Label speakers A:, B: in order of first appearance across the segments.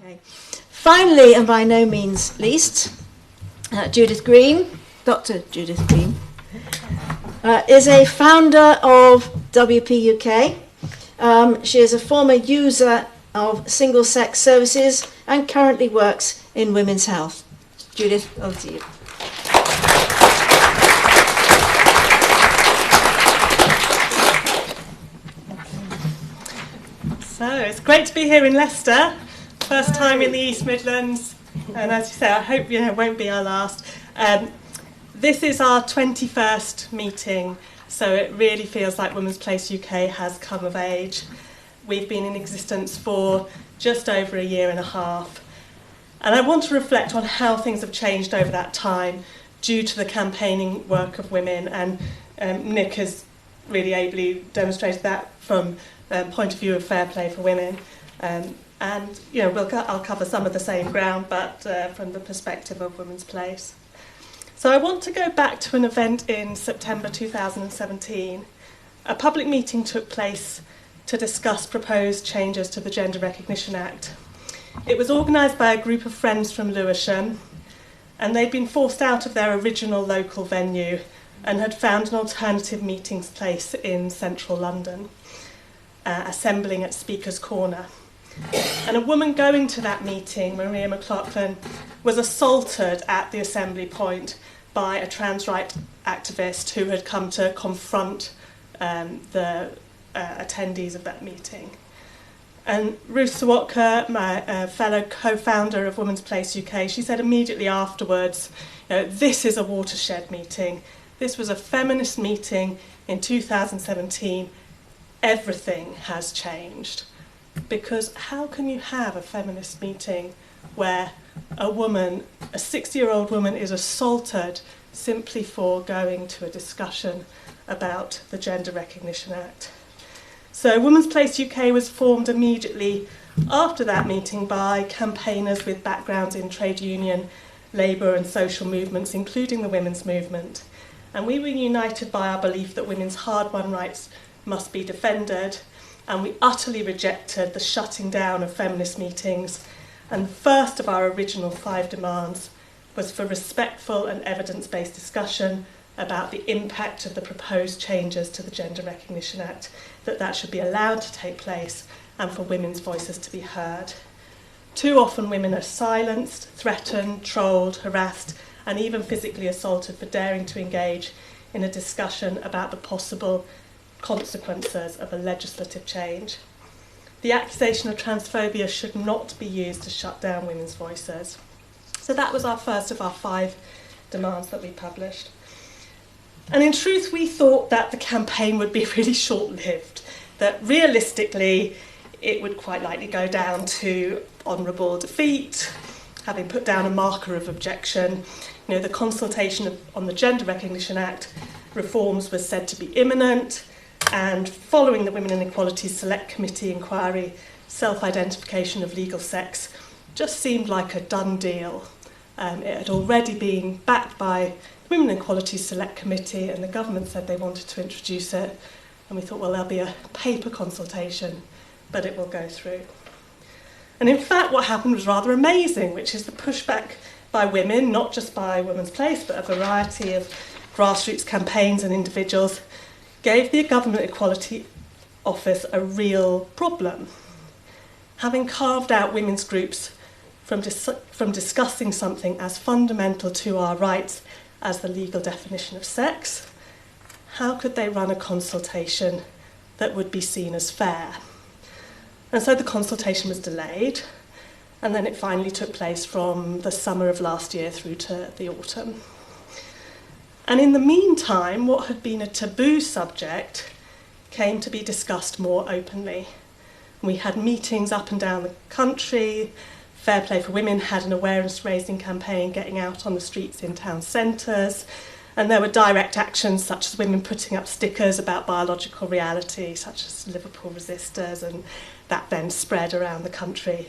A: Okay. Finally, and by no means least, Judith Green, Dr. Judith Green, is a founder of WP UK. She is a former user of single-sex services and currently works in women's health. Judith, over to you.
B: So it's great to be here in Leicester, first time in the East Midlands, and as you say, I hope it won't be our last. This is our 21st meeting, so it really feels like Women's Place UK has come of age. We've been in existence for just over a year and a half, and I want to reflect on how things have changed over that time due to the campaigning work of women, and Nick has really ably demonstrated that from point of view of fair play for women, and I'll cover some of the same ground, but from the perspective of Women's Place. So I want to go back to an event in September 2017. A public meeting took place to discuss proposed changes to the Gender Recognition Act. It was organised by a group of friends from Lewisham, and they'd been forced out of their original local venue and had found an alternative meeting place in central London, assembling at Speaker's Corner. And a woman going to that meeting, Maria McLaughlin, was assaulted at the assembly point by a trans rights activist who had come to confront the attendees of that meeting. And Ruth Sawatka, my fellow co-founder of Women's Place UK, she said immediately afterwards, this is a watershed meeting. This was a feminist meeting in 2017. Everything has changed. Because how can you have a feminist meeting where a woman, a 60-year-old woman, is assaulted simply for going to a discussion about the Gender Recognition Act? So Women's Place UK was formed immediately after that meeting by campaigners with backgrounds in trade union, labour and social movements, including the women's movement. And we were united by our belief that women's hard-won rights must be defended, and we utterly rejected the shutting down of feminist meetings. And the first of our original 5 demands was for respectful and evidence-based discussion about the impact of the proposed changes to the Gender Recognition Act, that should be allowed to take place, and for women's voices to be heard. Too often women are silenced, threatened, trolled, harassed, and even physically assaulted for daring to engage in a discussion about the possible consequences of a legislative change. The accusation of transphobia should not be used to shut down women's voices. So that was our first of our 5 demands that we published. And in truth, we thought that the campaign would be really short-lived, that realistically it would quite likely go down to honourable defeat, having put down a marker of objection. The consultation on the Gender Recognition Act reforms was said to be imminent, and following the Women and Equality Select Committee inquiry, self-identification of legal sex just seemed like a done deal. It had already been backed by the Women and Equality Select Committee, and the government said they wanted to introduce it, and we thought, well, there'll be a paper consultation, but it will go through. And in fact, what happened was rather amazing, which is the pushback by women, not just by Women's Place, but a variety of grassroots campaigns and individuals, gave the Government Equality Office a real problem. Having carved out women's groups from discussing something as fundamental to our rights as the legal definition of sex, how could they run a consultation that would be seen as fair? And so the consultation was delayed, and then it finally took place from the summer of last year through to the autumn. And in the meantime, what had been a taboo subject came to be discussed more openly. We had meetings up and down the country. Fair Play for Women had an awareness-raising campaign getting out on the streets in town centres, and there were direct actions such as women putting up stickers about biological reality, such as Liverpool Resisters, and that then spread around the country.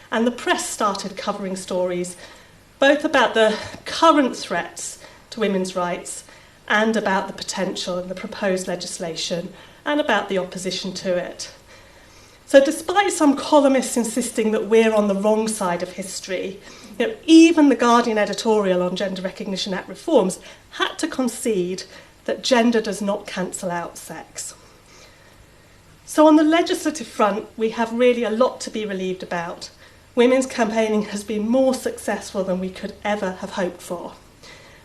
B: And the press started covering stories both about the current threats to women's rights and about the potential and the proposed legislation and about the opposition to it. So despite some columnists insisting that we're on the wrong side of history, even the Guardian editorial on Gender Recognition Act reforms had to concede that gender does not cancel out sex. So on the legislative front, we have really a lot to be relieved about. Women's campaigning has been more successful than we could ever have hoped for.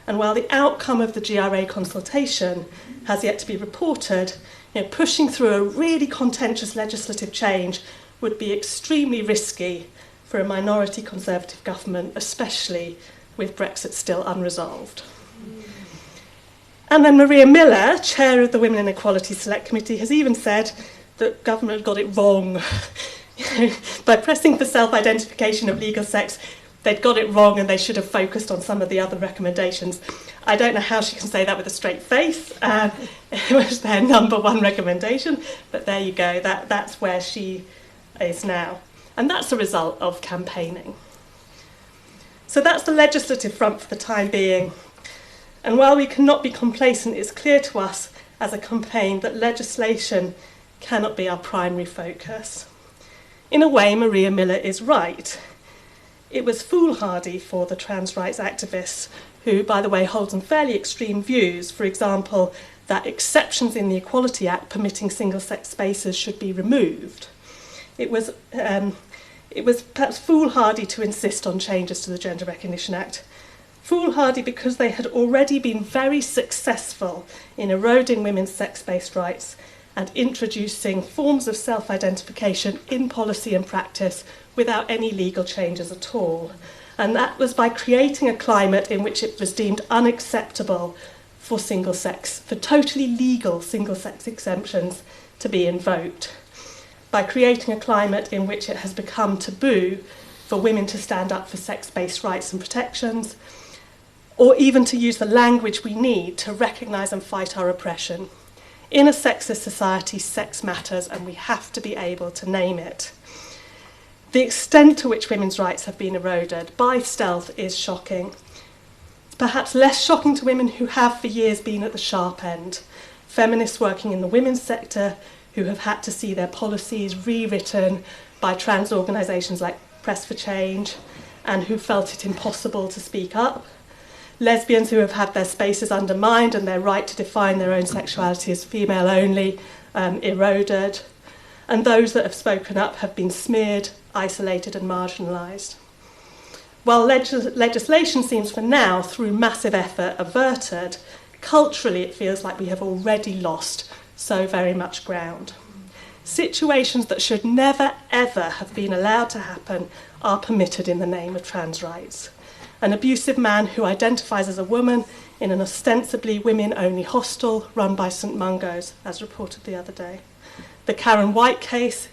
B: And while the outcome of the GRA consultation has yet to be reported, pushing through a really contentious legislative change would be extremely risky for a minority Conservative government, especially with Brexit still unresolved. And then Maria Miller, chair of the Women and Equality Select Committee, has even said that government got it wrong. By pressing for self-identification of legal sex, they'd got it wrong and they should have focused on some of the other recommendations. I don't know how she can say that with a straight face. It was their number one recommendation, but there you go, that's where she is now. And that's a result of campaigning. So that's the legislative front for the time being. And while we cannot be complacent, it's clear to us as a campaign that legislation cannot be our primary focus. In a way, Maria Miller is right. It was foolhardy for the trans rights activists, who, by the way, hold some fairly extreme views, for example, that exceptions in the Equality Act permitting single-sex spaces should be removed. It was perhaps foolhardy to insist on changes to the Gender Recognition Act. Foolhardy because they had already been very successful in eroding women's sex-based rights and introducing forms of self-identification in policy and practice without any legal changes at all. And that was by creating a climate in which it was deemed unacceptable for totally legal single-sex exemptions to be invoked. By creating a climate in which it has become taboo for women to stand up for sex-based rights and protections, or even to use the language we need to recognise and fight our oppression. In a sexist society, sex matters, and we have to be able to name it. The extent to which women's rights have been eroded by stealth is shocking. It's perhaps less shocking to women who have for years been at the sharp end. Feminists working in the women's sector who have had to see their policies rewritten by trans organisations like Press for Change and who felt it impossible to speak up. Lesbians who have had their spaces undermined and their right to define their own sexuality as female only eroded. And those that have spoken up have been smeared, isolated and marginalised. While legislation seems for now, through massive effort, averted, culturally it feels like we have already lost so very much ground. Situations that should never ever have been allowed to happen are permitted in the name of trans rights. An abusive man who identifies as a woman in an ostensibly women-only hostel run by St Mungo's, as reported the other day. The Karen White case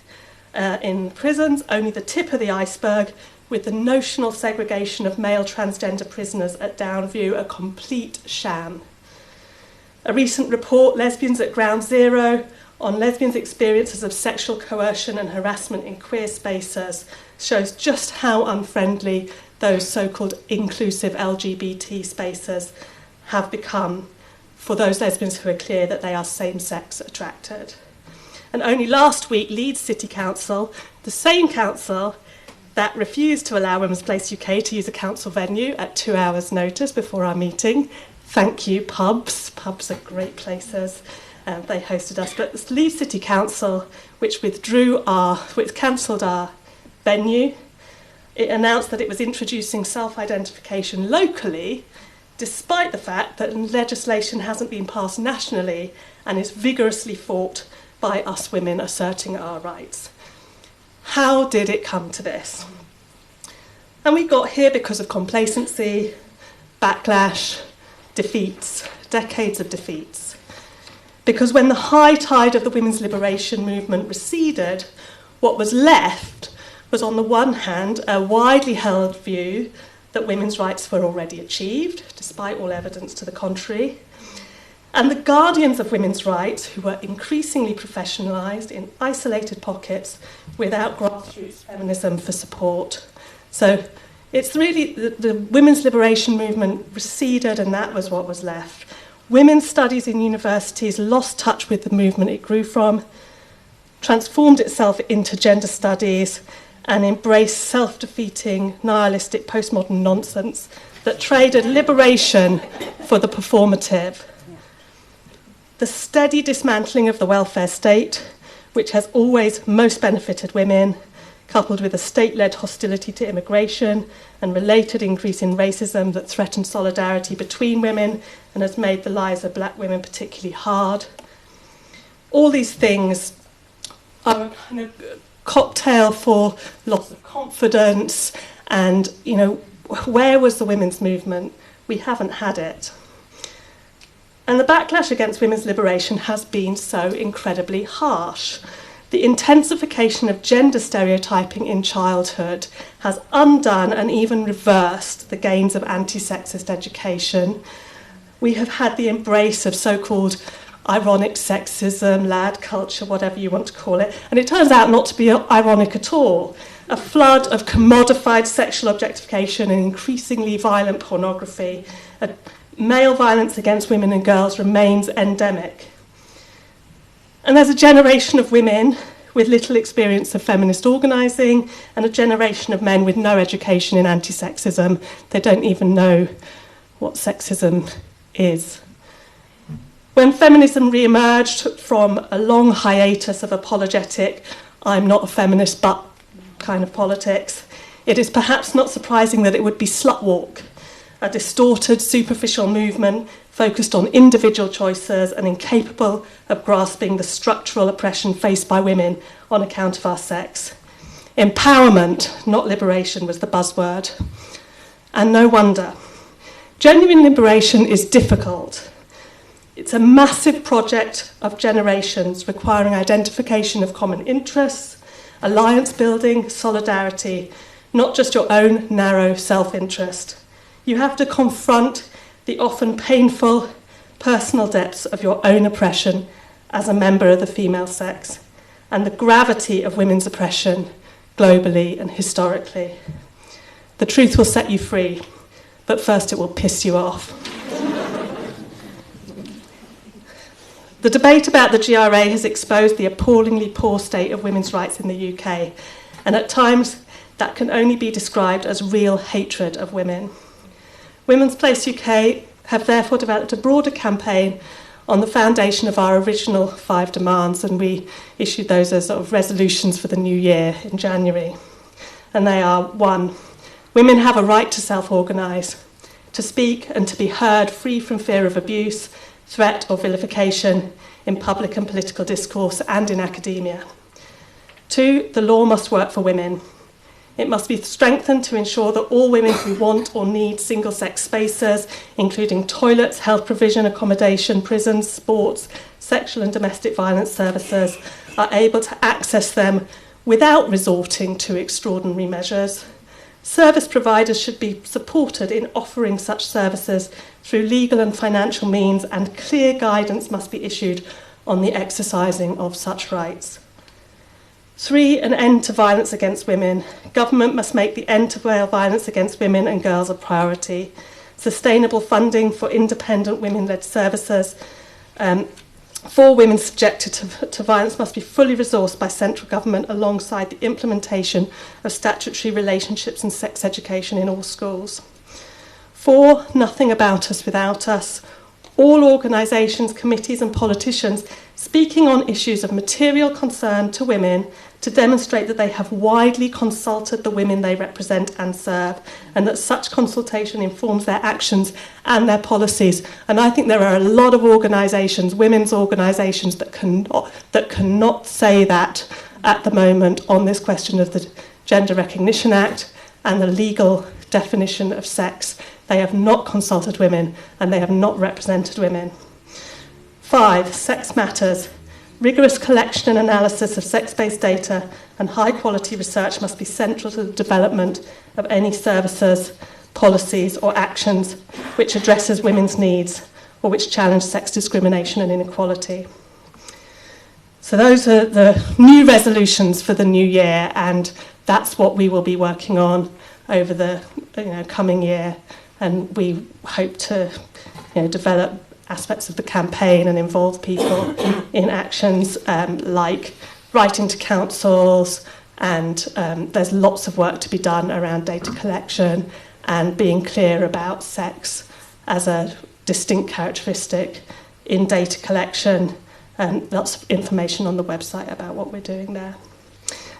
B: in prisons, only the tip of the iceberg, with the notional segregation of male transgender prisoners at Downview a complete sham. A recent report, Lesbians at Ground Zero, on lesbians' experiences of sexual coercion and harassment in queer spaces, shows just how unfriendly those so-called inclusive LGBT spaces have become for those lesbians who are clear that they are same-sex attracted. And only last week, Leeds City Council, the same council that refused to allow Women's Place UK to use a council venue at 2 hours' notice before our meeting. Thank you, pubs. Pubs are great places. They hosted us. But the Leeds City Council, which cancelled our venue, it announced that it was introducing self-identification locally, despite the fact that legislation hasn't been passed nationally and is vigorously fought by us women asserting our rights. How did it come to this? And we got here because of complacency, backlash, defeats, decades of defeats. Because when the high tide of the women's liberation movement receded, what was left was, on the one hand, a widely held view that women's rights were already achieved, despite all evidence to the contrary, and the guardians of women's rights, who were increasingly professionalised in isolated pockets without grassroots feminism for support. So it's really the women's liberation movement receded, and that was what was left. Women's studies in universities lost touch with the movement it grew from. transformed itself into gender studies, and embraced self-defeating, nihilistic postmodern nonsense that traded liberation for the performative. The steady dismantling of the welfare state, which has always most benefited women, coupled with a state-led hostility to immigration and related increase in racism that threatened solidarity between women and has made the lives of black women particularly hard. All these things are a kind of cocktail for loss of confidence and, where was the women's movement? We haven't had it. And the backlash against women's liberation has been so incredibly harsh. The intensification of gender stereotyping in childhood has undone and even reversed the gains of anti-sexist education. We have had the embrace of so-called ironic sexism, lad culture, whatever you want to call it, and it turns out not to be ironic at all. A flood of commodified sexual objectification and increasingly violent pornography. Male violence against women and girls remains endemic. And there's a generation of women with little experience of feminist organising and a generation of men with no education in anti-sexism. They don't even know what sexism is. When feminism re-emerged from a long hiatus of apologetic, I'm not a feminist but kind of politics, it is perhaps not surprising that it would be slutwalk, a distorted, superficial movement focused on individual choices and incapable of grasping the structural oppression faced by women on account of our sex. Empowerment, not liberation, was the buzzword. And no wonder. Genuine liberation is difficult. It's a massive project of generations requiring identification of common interests, alliance building, solidarity, not just your own narrow self-interest. You have to confront the often painful personal depths of your own oppression as a member of the female sex and the gravity of women's oppression globally and historically. The truth will set you free, but first it will piss you off. The debate about the GRA has exposed the appallingly poor state of women's rights in the UK, and at times that can only be described as real hatred of women. Women's Place UK have therefore developed a broader campaign on the foundation of our original 5 demands, and we issued those as sort of resolutions for the new year in January. And they are: 1, women have a right to self-organise, to speak and to be heard free from fear of abuse, threat or vilification in public and political discourse and in academia. 2, the law must work for women. It must be strengthened to ensure that all women who want or need single-sex spaces, including toilets, health provision, accommodation, prisons, sports, sexual and domestic violence services, are able to access them without resorting to extraordinary measures. Service providers should be supported in offering such services through legal and financial means, and clear guidance must be issued on the exercising of such rights. 3, an end to violence against women. Government must make the end to male violence against women and girls a priority. Sustainable funding for independent women-led services for women subjected to violence must be fully resourced by central government alongside the implementation of statutory relationships and sex education in all schools. 4, nothing about us without us. All organisations, committees and politicians speaking on issues of material concern to women to demonstrate that they have widely consulted the women they represent and serve, and that such consultation informs their actions and their policies. And I think there are a lot of organisations, women's organisations, that cannot say that at the moment on this question of the Gender Recognition Act and the legal definition of sex. They have not consulted women and they have not represented women. 5, sex matters. Rigorous collection and analysis of sex-based data and high-quality research must be central to the development of any services, policies or actions which addresses women's needs or which challenge sex discrimination and inequality. So those are the new resolutions for the new year, and that's what we will be working on over the coming year, and we hope to develop aspects of the campaign and involve people in actions like writing to councils, and there's lots of work to be done around data collection and being clear about sex as a distinct characteristic in data collection, and lots of information on the website about what we're doing there.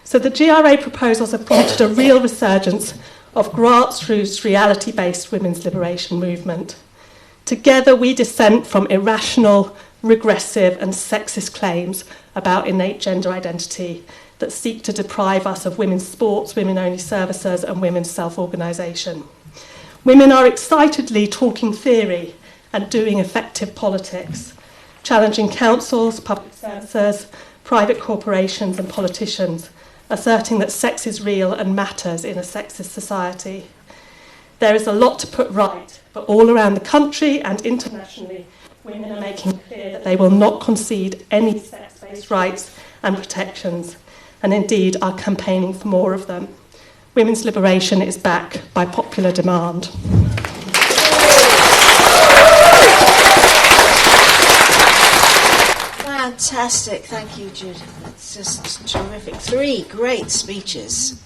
B: So the GRA proposals have prompted a real resurgence of grassroots reality-based women's liberation movement. Together we dissent from irrational, regressive and sexist claims about innate gender identity that seek to deprive us of women's sports, women-only services and women's self-organisation. Women are excitedly talking theory and doing effective politics, challenging councils, public services, private corporations and politicians, asserting that sex is real and matters in a sexist society. There is a lot to put right, but all around the country and internationally, women are making clear that they will not concede any sex-based rights and protections, and indeed are campaigning for more of them. Women's liberation is back by popular demand.
A: Fantastic, thank you, Judith. That's just terrific. 3 great speeches.